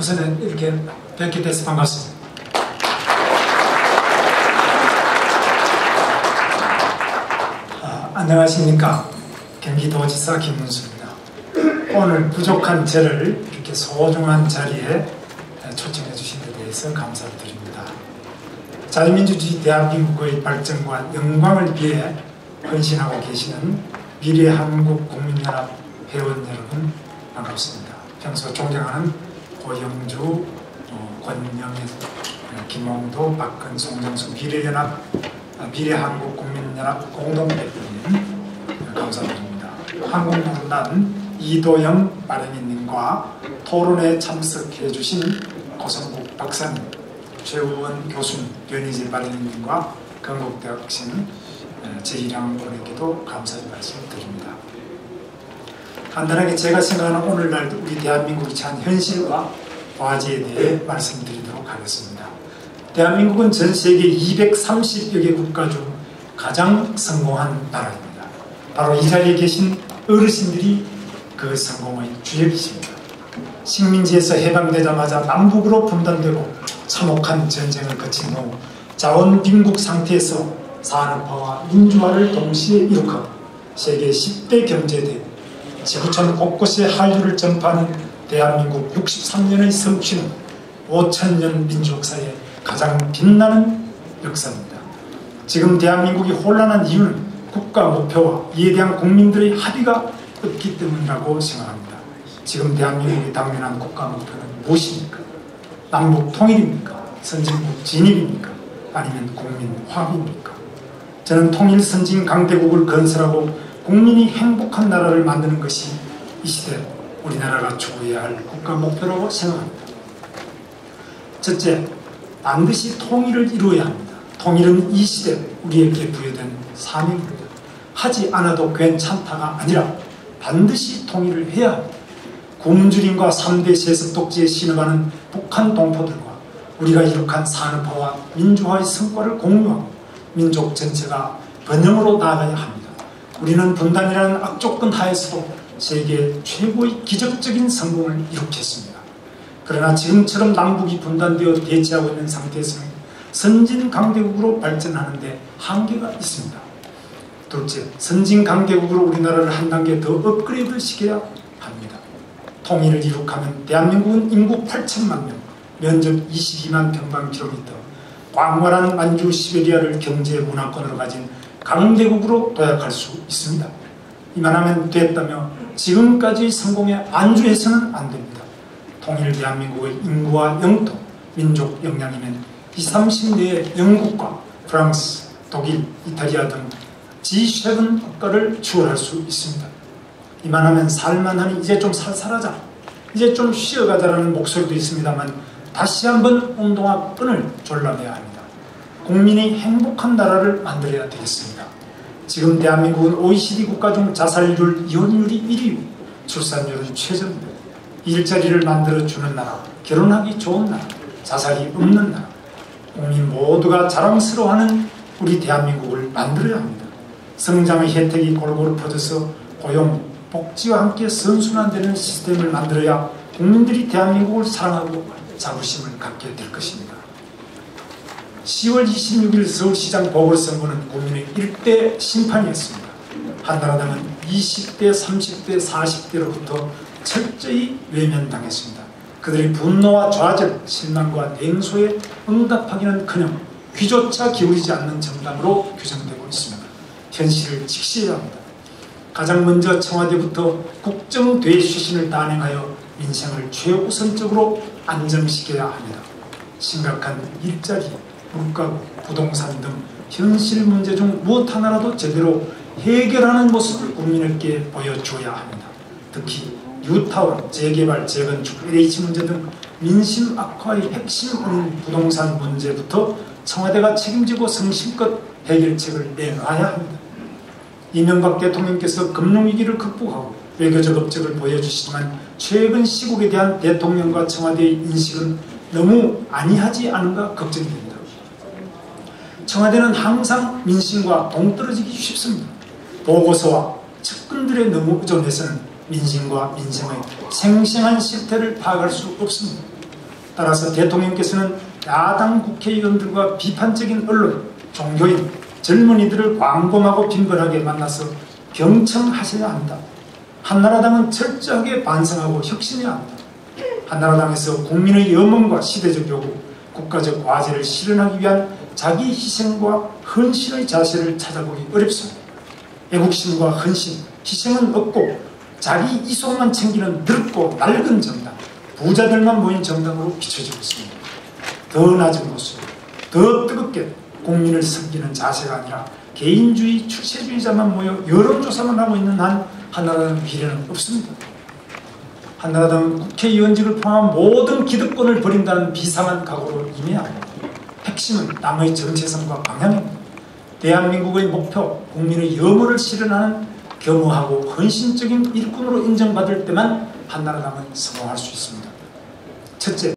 우선은 이렇게 뵙게 돼서 반갑습니다. 안녕하십니까. 경기도지사 김문수입니다. 오늘 부족한 저를 이렇게 소중한 자리에 초청해 주신 데 대해서 감사를 드립니다. 자유민주주의 대한민국의 발전과 영광을 위해 헌신하고 계시는 미래한국국민연합 회원 여러분 반갑습니다. 평소 존경하는 고영주, 권영애, 김홍도, 박근, 송정수 미래한국국민연합 공동대표님 감사드립니다. 한국문단 이도영 발행인님과 토론에 참석해 주신 고성국 박사님, 최우원 교수님, 변희재 발행인님과 건국대학생 제이랑 분에게도 감사의 말씀을 드립니다. 간단하게 제가 생각하는 오늘날 우리 대한민국이 처한 현실과 과제에 대해 말씀드리도록 하겠습니다. 대한민국은 전 세계 230여 개 국가 중 가장 성공한 나라입니다. 바로 이 자리에 계신 어르신들이 그 성공의 주역이십니다. 식민지에서 해방되자마자 남북으로 분단되고 참혹한 전쟁을 거친 후 자원 빈국 상태에서 산업화와 민주화를 동시에 이룩하고 세계 10대 경제대국, 지구촌 곳곳에 한류를 전파하는 대한민국 63년의 성취는 5000년 민주 역사에 가장 빛나는 역사입니다. 지금 대한민국이 혼란한 이유는 국가 목표와 이에 대한 국민들의 합의가 없기 때문이라고 생각합니다. 지금 대한민국이 당면한 국가 목표는 무엇입니까? 남북 통일입니까? 선진국 진입입니까? 아니면 국민 화합입니까? 저는 통일 선진 강대국을 건설하고 국민이 행복한 나라를 만드는 것이 이 시대 우리나라가 추구해야 할 국가 목표라고 생각합니다. 첫째, 반드시 통일을 이루어야 합니다. 통일은 이 시대 우리에게 부여된 사명입니다. 하지 않아도 괜찮다가 아니라 반드시 통일을 해야 합니다. 굶주림과 3대 세습 독재에 신음하는 북한 동포들과 우리가 이룩한 산업화와 민주화의 성과를 공유하고 민족 전체가 번영으로 나아가야 합니다. 우리는 분단이라는 악조건 하에서도 세계 최고의 기적적인 성공을 이룩했습니다. 그러나 지금처럼 남북이 분단되어 대치하고 있는 상태에서는 선진 강대국으로 발전하는 데 한계가 있습니다. 둘째, 선진 강대국으로 우리나라를 한 단계 더 업그레이드 시켜야 합니다. 통일을 이룩하면 대한민국은 인구 8천만 명, 면적 22만 평방킬로미터, 광활한 만주 시베리아를 경제 문화권으로 가진 강대국으로 도약할 수 있습니다. 이만하면 됐다며 지금까지의 성공에 안주해서는 안 됩니다. 통일 대한민국의 인구와 영토, 민족 역량이면 20, 30내에 영국과 프랑스, 독일, 이탈리아 등 G7 국가를 추월할 수 있습니다. 이만하면 살만하니 이제 좀 살살하자, 이제 좀 쉬어가자라는 목소리도 있습니다만 다시 한번 운동화 끈을 졸라매야 합니다. 국민이 행복한 나라를 만들어야 되겠습니다. 지금 대한민국은 OECD 국가 중 자살률, 이혼율이 1위고 출산율은 최저입니다. 일자리를 만들어주는 나라, 결혼하기 좋은 나라, 자살이 없는 나라, 국민 모두가 자랑스러워하는 우리 대한민국을 만들어야 합니다. 성장의 혜택이 골고루 퍼져서 고용, 복지와 함께 선순환되는 시스템을 만들어야 국민들이 대한민국을 사랑하고 자부심을 갖게 될 것입니다. 10월 26일 서울시장 보궐선거는 국민의 1대 심판이었습니다. 한나라당은 20대, 30대, 40대로부터 철저히 외면당했습니다. 그들의 분노와 좌절, 실망과 냉소에 응답하기는커녕 귀조차 기울이지 않는 정당으로 규정되고 있습니다. 현실을 직시해야 합니다. 가장 먼저 청와대부터 국정대쇄신을 단행하여 민생을 최우선적으로 안정시켜야 합니다. 심각한 일자리, 물가, 부동산 등 현실 문제 중 무엇 하나라도 제대로 해결하는 모습을 국민에게 보여줘야 합니다. 특히 뉴타운, 재개발, 재건축, LH 문제 등 민심 악화의 핵심 부동산 문제부터 청와대가 책임지고 성심껏 해결책을 내놔야 합니다. 이명박 대통령께서 금융위기를 극복하고 외교적 업적을 보여주시지만 최근 시국에 대한 대통령과 청와대의 인식은 너무 안이하지 않은가 걱정이 됩니다. 청와대는 항상 민심과 동떨어지기 쉽습니다. 보고서와 측근들에 너무 의존해서는 민심과 민생의 생생한 실태를 파악할 수 없습니다. 따라서 대통령께서는 야당 국회의원들과 비판적인 언론, 종교인, 젊은이들을 광범하고 빈번하게 만나서 경청하셔야 합니다. 한나라당은 철저하게 반성하고 혁신해야 합니다. 한나라당에서 국민의 염원과 시대적 요구, 국가적 과제를 실현하기 위한 자기 희생과 헌신의 자세를 찾아보기 어렵습니다. 애국심과 헌신, 희생은 없고 자기 이속만 챙기는 늙고 낡은 정당, 부자들만 모인 정당으로 비춰지고 있습니다. 더 낮은 곳으로, 더 뜨겁게 국민을 섬기는 자세가 아니라 개인주의, 출세주의자만 모여 여론조사만 하고 있는 한 한나라당 미래는 없습니다. 한나라당은 국회의원직을 포함한 모든 기득권을 버린다는 비상한 각오로 임해야 합니다. 핵심은 당의 정체성과 방향입니다. 대한민국의 목표, 국민의 염원을 실현하는 겸허하고 헌신적인 일꾼으로 인정받을 때만 한나라당은 성공할 수 있습니다. 첫째,